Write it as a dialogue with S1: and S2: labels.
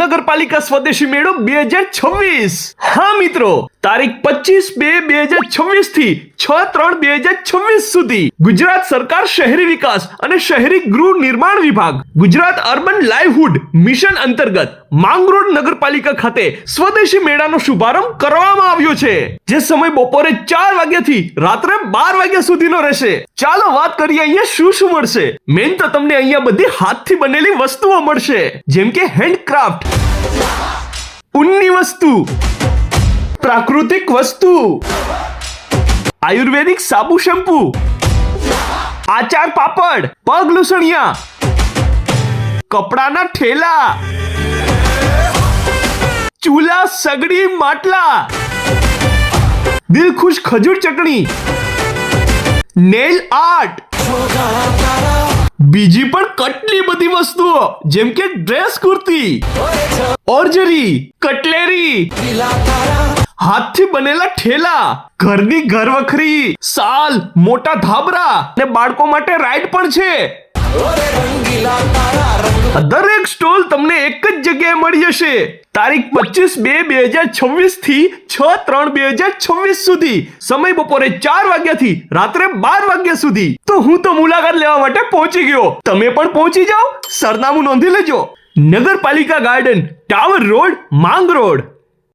S1: નગરપાલિકા સ્વદેશી મેળો 2026। હા મિત્રો, તારીખ 25/2/2026 થી 6/3/2026 સુધી ગુજરાત સરકાર શહેરી વિકાસ અને શહેરી ગૃહ નિર્માણ વિભાગ, ગુજરાત અર્બન લાઇવલીહુડ મિશન અંતર્ગત માંગરોળ નગરપાલિકા ખાતે સ્વદેશી મેળાનો શુભારંભ કરવામાં આવ્યો છે, જે સમય બપોરે 4 વાગ્યાથી રાત્રે 12 વાગ્યા સુધીનો રહેશે। ચાલો વાત કરીએ અહીંયા શું મળશે। મેન તો તમને અહીંયા બધી હાથથી બનેલી વસ્તુઓ મળશે, જેમ કે હેન્ડક્રાફ્ટ, ઊનની વસ્તુ, પ્રાકૃતિક વસ્તુ, આયુર્વેદિક સાબુ શેમ્પુ, આચાર પાપડ, પગ લૂસણિયા, કપડાના ઠેલા, ચૂલા સગડી માટલા, દિલખુશ ખજૂર ચટણી, નેલ આર્ટ, બીજી પણ કેટલી બધી વસ્તુઓ જેમ કે ડ્રેસ કુર્તી, ઓર્જરી, કટલેરી, હાથથી બનેલા ઠેલા, ઘરની ઘરવખરી, સાલ, મોટા ધાબરા અને બાળકો માટે રાઈડ પણ છે। દરેક સ્ટોલ તમને એક જ જગ્યાએ મળી જશે। તારીખ 25/2/2026 થી 6/3/2026 સુધી, સમય બપોરે 4 વાગ્યાથી રાત્રે 12 વાગ્યા સુધી। તો હું તો મુલાકાત લેવા માટે પહોંચી ગયો, તમે પણ પહોંચી જાઓ। સરનામું નોંધી લેજો, નગરપાલિકા ગાર્ડન, ટાવર રોડ, માંગરોળ।